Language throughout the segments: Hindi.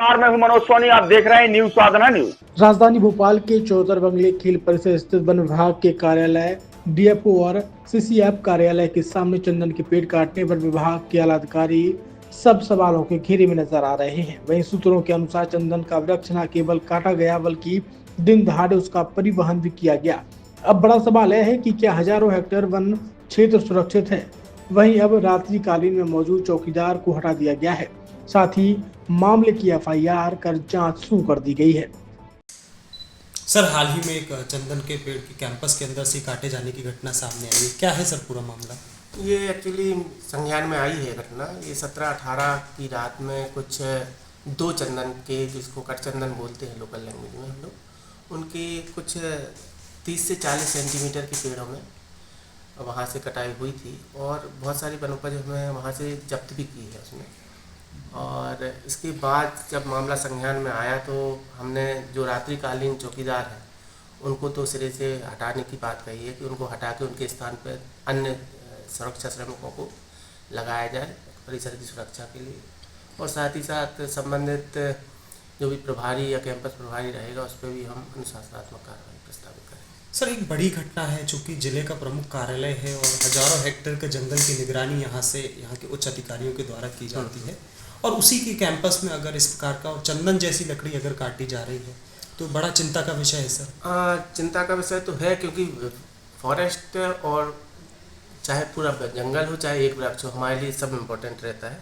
मैं हूं मनोज सोनी, आप देख रहे हैं न्यूज साधना न्यूज। राजधानी भोपाल के चौधर बंगले खेल परिसर स्थित वन विभाग के कार्यालय, डीएफओ और सीसीएफ कार्यालय के सामने चंदन के पेड़ काटने पर विभाग के आला अधिकारी सब सवालों के घेरे में नजर आ रहे हैं। वहीं सूत्रों के अनुसार चंदन का वृक्ष न केवल काटा गया बल्कि दिन दहाड़े उसका परिवहन भी किया गया। अब बड़ा सवाल यह है कि क्या हजारों हेक्टेयर वन क्षेत्र सुरक्षित है? वहीं अब रात्रिकालीन में मौजूद चौकीदार को हटा दिया गया है। साथ ही मामले की एफआईआर कर जांच शुरू कर दी गई है। सर, हाल ही में एक चंदन के पेड़ की कैंपस के अंदर से काटे जाने की घटना सामने आई है, क्या है सर पूरा मामला? ये एक्चुअली संज्ञान में आई है घटना। ये 17-18 की रात में कुछ दो चंदन के, जिसको कट चंदन बोलते हैं लोकल लैंग्वेज में हम लोग, उनकी कुछ 30 से 40 सेंटीमीटर के पेड़ों में वहाँ से कटाई हुई थी और बहुत सारी वनोपज हमें वहाँ से जब्त भी की है उसमें। और इसके बाद जब मामला संज्ञान में आया तो हमने जो रात्रिकालीन चौकीदार हैं उनको तो सिरे से हटाने की बात कही है कि उनको हटा के उनके स्थान पर अन्य सुरक्षा श्रमिकों को लगाया जाए परिसर की सुरक्षा के लिए, और साथ ही साथ संबंधित जो भी प्रभारी या कैंपस प्रभारी रहेगा उस पर भी हम अनुशासनात्मक कार्रवाई प्रस्तावित करेंगे। सर, एक बड़ी घटना है, चूँकि जिले का प्रमुख कार्यालय है और हजारों हेक्टेयर के जंगल की निगरानी यहाँ के उच्च अधिकारियों के द्वारा की जाती है, और उसी की कैंपस में अगर इस प्रकार का और चंदन जैसी लकड़ी अगर काटी जा रही है तो बड़ा चिंता का विषय है सर। चिंता का विषय तो है, क्योंकि फॉरेस्ट और चाहे पूरा जंगल हो चाहे एक वृक्ष हो, हमारे लिए सब इम्पोर्टेंट रहता है।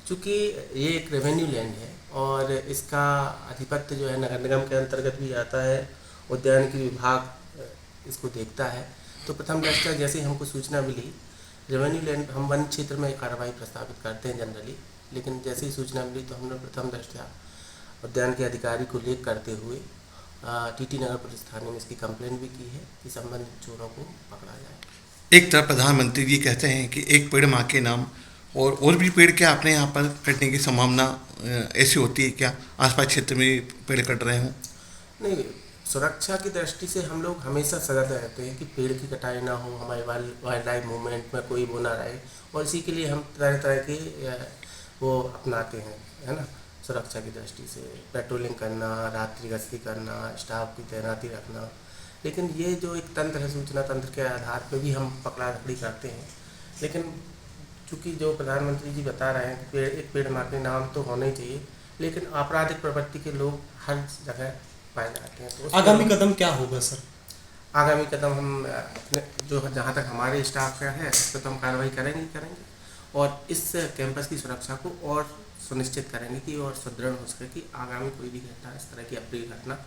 क्योंकि ये एक रेवेन्यू लैंड है और इसका अधिपत्य जो है नगर निगम के अंतर्गत भी आता है, उद्यानिकी विभाग इसको देखता है। तो प्रथम दृष्टया जैसे हमको सूचना मिली, रेवेन्यू लैंड हम वन क्षेत्र में कार्रवाई प्रस्तावित करते हैं जनरली, लेकिन जैसे ही सूचना मिली तो हमने प्रथम दृष्टया उद्यान के अधिकारी को लेख करते हुए टीटी नगर पुलिस थाने में इसकी कंप्लेन भी की है कि संबंधित चोरों को पकड़ा जाए। एक तरफ प्रधानमंत्री जी कहते हैं कि एक पेड़ माँ के नाम, और भी पेड़ क्या अपने यहाँ पर कटने की संभावना ऐसी होती है क्या? आसपास क्षेत्र में पेड़ कट रहे हों? नहीं, सुरक्षा की दृष्टि से हम लोग हमेशा सजग रहते हैं कि पेड़ की कटाई ना हो, हमारे वाइल्ड लाइफ मूवमेंट में कोई वो ना रहे, और इसी के लिए हम तरह तरह के वो अपनाते हैं, है ना। सुरक्षा की दृष्टि से पेट्रोलिंग करना, रात्रि गश्ती करना, स्टाफ की तैनाती रखना, लेकिन ये जो एक तंत्र है, सूचना तंत्र के आधार पर भी हम पकड़ा रखड़ी करते हैं। लेकिन चूँकि जो प्रधानमंत्री जी बता रहे हैं कि एक पेड़ माँ के नाम तो होना ही चाहिए, लेकिन आपराधिक प्रवृत्ति के लोग हर जगह पाए जाते हैं। तो आगामी कदम क्या होगा सर? आगामी कदम हम जो जहाँ तक हमारे स्टाफ का है उस पर तो हम कार्रवाई करेंगे और इस कैंपस की सुरक्षा को और सुनिश्चित करेंगे कि और सुदृढ़ हो सके कि आगामी कोई भी घटना, इस तरह की अप्रिय घटना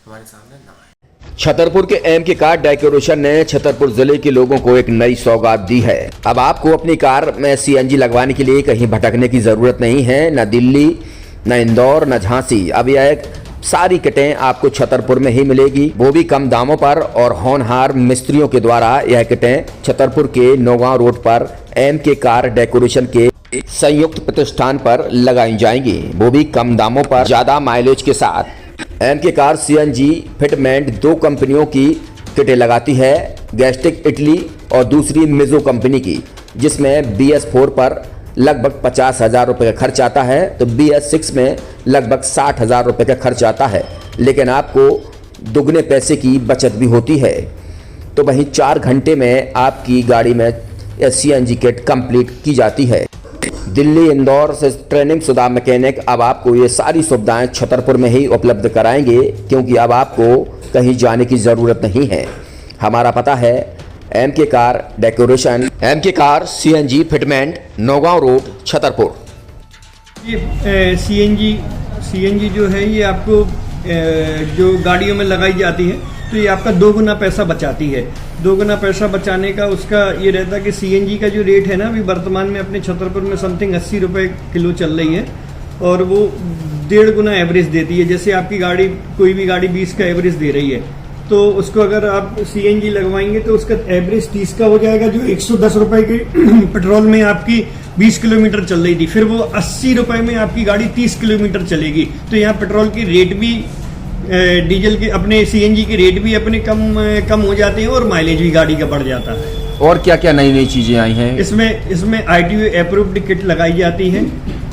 हमारे सामने ना आए। छतरपुर के एमके कार डेकोरेशन ने छतरपुर जिले के लोगों को एक नई सौगात दी है। अब आपको अपनी कार में सीएनजी लगवाने के लिए कहीं भटकने की जरूरत नहीं है, न दिल्ली, न इंदौर, न झांसी। अब यह एक सारी किटें आपको छतरपुर में ही मिलेगी, वो भी कम दामों पर, और होनहार मिस्त्रियों के द्वारा यह किटें छतरपुर के नौगांव रोड पर एमके कार डेकोरेशन के संयुक्त प्रतिष्ठान पर लगाई जाएंगी, वो भी कम दामों पर, ज्यादा माइलेज के साथ। एमके कार सीएनजी फिटमेंट 2 कंपनियों की किटें लगाती है, गैस्टिक इटली और दूसरी मिजो कंपनी की, जिसमें BS4 पर लगभग 50,000 रुपये का खर्च आता है, तो BS6 में लगभग 60,000 रुपये का खर्च आता है, लेकिन आपको दुगने पैसे की बचत भी होती है। तो वहीं 4 घंटे में आपकी गाड़ी में सीएनजी किट कंप्लीट की जाती है। दिल्ली, इंदौर से ट्रेनिंग शुदा मैकेनिक अब आपको ये सारी सुविधाएं छतरपुर में ही उपलब्ध कराएंगे, क्योंकि अब आपको कहीं जाने की ज़रूरत नहीं है। हमारा पता है MK car decoration, MK car CNG fitment, Naugaon road, Chhatarpur. ये सीएनजी जो है ये आपको जो गाड़ियों में लगाई जाती है तो ये आपका 2 गुना पैसा बचाती है। 2 गुना पैसा बचाने का उसका ये रहता है कि सीएनजी का जो रेट है ना, अभी वर्तमान में अपने छतरपुर में समथिंग 80 रुपये किलो चल रही है, और वो 1.5 गुना एवरेज देती है। जैसे आपकी गाड़ी, कोई भी गाड़ी 20 का एवरेज दे रही है, तो उसको अगर आप सीएनजी लगवाएंगे तो उसका एवरेज 30 का हो जाएगा, जो 110 रुपये के पेट्रोल में आपकी 20 किलोमीटर चल रही थी, फिर वो 80 रुपये में आपकी गाड़ी 30 किलोमीटर चलेगी। तो यहाँ पेट्रोल की रेट भी, डीजल के, अपने सीएनजी के रेट भी अपने कम हो जाते हैं और माइलेज भी गाड़ी का बढ़ जाता है। और क्या क्या नई नई चीजें आई हैं? इसमें ITU अप्रूव्ड किट लगाई जाती है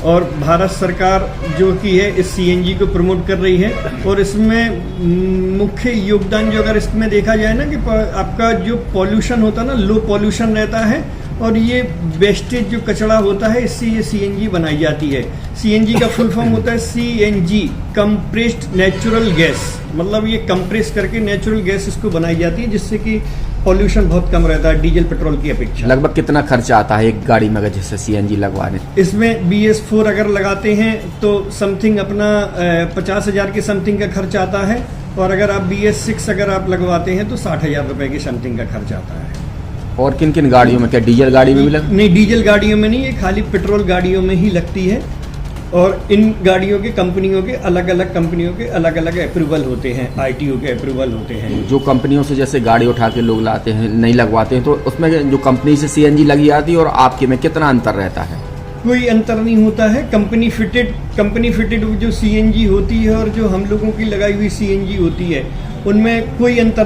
और भारत सरकार जो कि है इस सीएनजी को प्रमोट कर रही है। और इसमें मुख्य योगदान जो अगर इसमें देखा जाए ना कि आपका जो पॉल्यूशन होता है ना, लो पॉल्यूशन रहता है और ये वेस्टेज जो कचरा होता है इससे ये सीएनजी बनाई जाती है। सीएनजी का फुल फॉर्म होता है सीएनजी, कंप्रेस्ड नेचुरल गैस, मतलब ये कंप्रेस करके नेचुरल गैस इसको बनाई जाती है जिससे कि पॉल्यूशन बहुत कम रहता है डीजल पेट्रोल की अपेक्षा। लगभग कितना खर्चा आता है एक गाड़ी में अगर जैसे सीएनजी लगवाने? इसमें BS4 अगर लगाते हैं तो समथिंग अपना 50,000 के समथिंग का खर्च आता है और अगर आप BS6 अगर आप लगवाते हैं तो 60,000 रुपए के समथिंग का खर्च आता है। और किन किन गाड़ियों में, क्या डीजल गाड़ी में भी नहीं, डीजल गाड़ियों में नहीं, ये खाली पेट्रोल गाड़ियों में ही लगती है। और इन गाड़ियों के कंपनियों के अलग अलग कंपनियों के अलग अलग अप्रूवल होते हैं, ITO के अप्रूवल होते हैं। जो कंपनियों से जैसे गाड़ी उठा के लोग लाते हैं, नहीं लगवाते हैं, तो उसमें जो कंपनी से सीएनजी लगी आती है और आपके में कितना अंतर रहता है? कोई अंतर नहीं होता है। कंपनी फिटेड जो सीएनजी होती है और जो हम लोगों की लगाई हुई सीएनजी होती है उनमें कोई अंतर